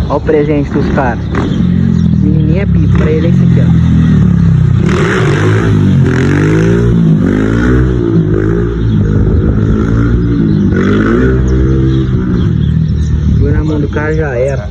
Olha o presente dos caras. Menininha é pipa, pra ele é esse aqui, ó. Pegou na mão do cara, já era.